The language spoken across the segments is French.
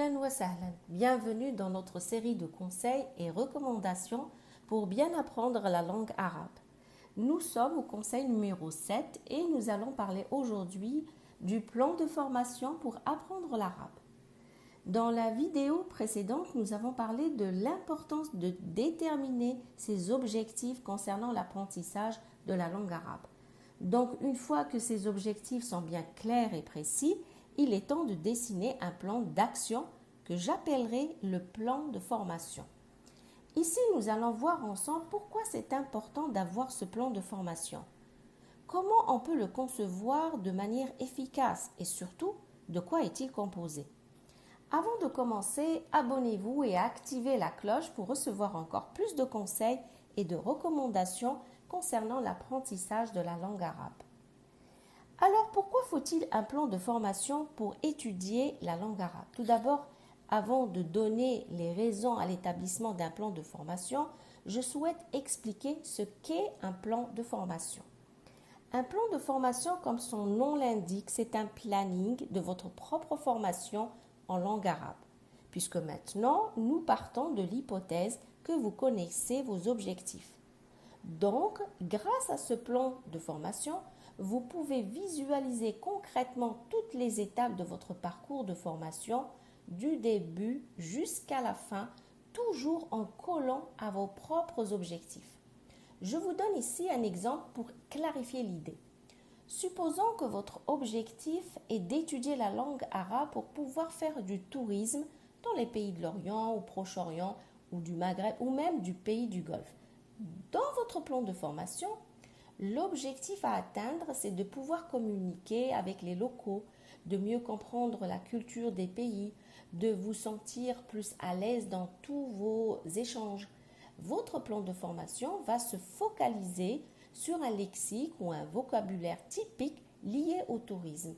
Ahlan wa sahlan, bienvenue dans notre série de conseils et recommandations pour bien apprendre la langue arabe. Nous sommes au conseil numéro 7 et nous allons parler aujourd'hui du plan de formation pour apprendre l'arabe. Dans la vidéo précédente, nous avons parlé de l'importance de déterminer ses objectifs concernant l'apprentissage de la langue arabe. Donc, une fois que ces objectifs sont bien clairs et précis, il est temps de dessiner un plan d'action que j'appellerai le plan de formation. Ici, nous allons voir ensemble pourquoi c'est important d'avoir ce plan de formation. Comment on peut le concevoir de manière efficace et surtout, de quoi est-il composé? Avant de commencer, abonnez-vous et activez la cloche pour recevoir encore plus de conseils et de recommandations concernant l'apprentissage de la langue arabe. Alors, pourquoi faut-il un plan de formation pour étudier la langue arabe? Tout d'abord, avant de donner les raisons à l'établissement d'un plan de formation, je souhaite expliquer ce qu'est un plan de formation. Un plan de formation, comme son nom l'indique, c'est un planning de votre propre formation en langue arabe, puisque maintenant, nous partons de l'hypothèse que vous connaissez vos objectifs. Donc, grâce à ce plan de formation, vous pouvez visualiser concrètement toutes les étapes de votre parcours de formation, du début jusqu'à la fin, toujours en collant à vos propres objectifs. Je vous donne ici un exemple pour clarifier l'idée. Supposons que votre objectif est d'étudier la langue arabe pour pouvoir faire du tourisme dans les pays de l'Orient, au Proche-Orient ou du Maghreb ou même du pays du Golfe. Dans votre plan de formation, l'objectif à atteindre, c'est de pouvoir communiquer avec les locaux, de mieux comprendre la culture des pays, de vous sentir plus à l'aise dans tous vos échanges. Votre plan de formation va se focaliser sur un lexique ou un vocabulaire typique lié au tourisme.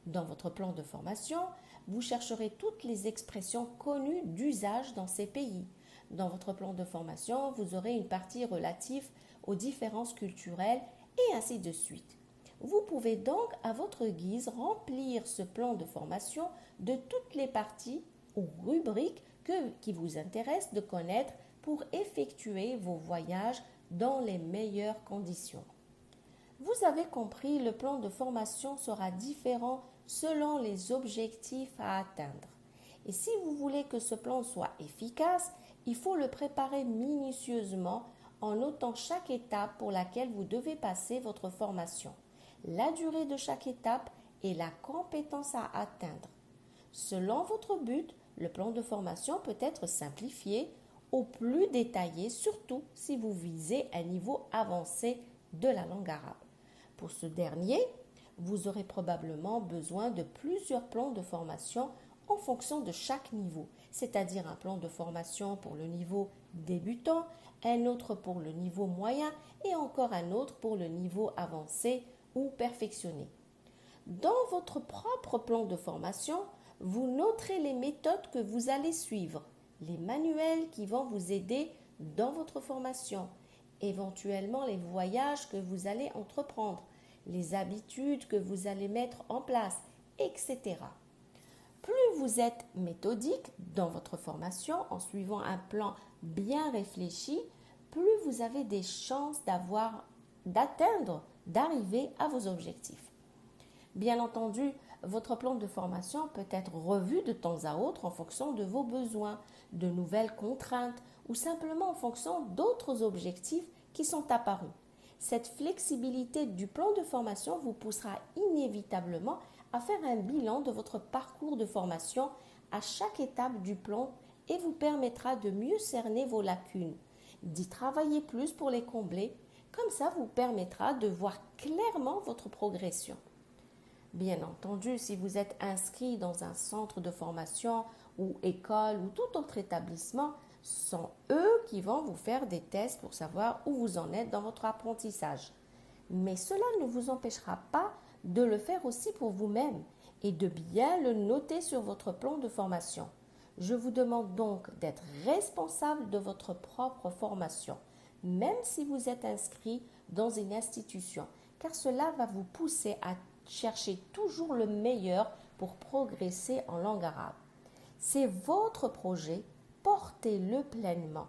Dans votre plan de formation, vous chercherez toutes les expressions connues d'usage dans ces pays. Dans votre plan de formation, vous aurez une partie relative aux différences culturelles et ainsi de suite. Vous pouvez donc à votre guise remplir ce plan de formation de toutes les parties ou rubriques qui vous intéressent de connaître pour effectuer vos voyages dans les meilleures conditions. Vous avez compris, le plan de formation sera différent selon les objectifs à atteindre. Et si vous voulez que ce plan soit efficace, il faut le préparer minutieusement en notant chaque étape pour laquelle vous devez passer votre formation, la durée de chaque étape et la compétence à atteindre. Selon votre but, le plan de formation peut être simplifié ou plus détaillé, surtout si vous visez un niveau avancé de la langue arabe. Pour ce dernier, vous aurez probablement besoin de plusieurs plans de formation en fonction de chaque niveau, c'est-à-dire un plan de formation pour le niveau débutant, un autre pour le niveau moyen et encore un autre pour le niveau avancé ou perfectionné. Dans votre propre plan de formation, vous noterez les méthodes que vous allez suivre, les manuels qui vont vous aider dans votre formation, éventuellement les voyages que vous allez entreprendre, les habitudes que vous allez mettre en place, etc. Plus vous êtes méthodique dans votre formation en suivant un plan bien réfléchi, plus vous avez des chances d'arriver à vos objectifs. Bien entendu, votre plan de formation peut être revu de temps à autre en fonction de vos besoins, de nouvelles contraintes ou simplement en fonction d'autres objectifs qui sont apparus. Cette flexibilité du plan de formation vous poussera inévitablement à faire un bilan de votre parcours de formation à chaque étape du plan et vous permettra de mieux cerner vos lacunes, d'y travailler plus pour les combler. Comme ça, vous permettra de voir clairement votre progression. Bien entendu, si vous êtes inscrit dans un centre de formation ou école ou tout autre établissement, ce sont eux qui vont vous faire des tests pour savoir où vous en êtes dans votre apprentissage. Mais cela ne vous empêchera pas de le faire aussi pour vous-même et de bien le noter sur votre plan de formation. Je vous demande donc d'être responsable de votre propre formation, même si vous êtes inscrit dans une institution, car cela va vous pousser à chercher toujours le meilleur pour progresser en langue arabe. C'est votre projet, portez-le pleinement.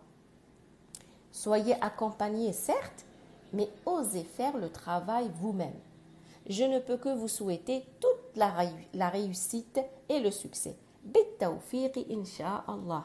Soyez accompagné, certes, mais osez faire le travail vous-même. Je ne peux que vous souhaiter toute la réussite et le succès. Bittawfiqi, Inch'Allah.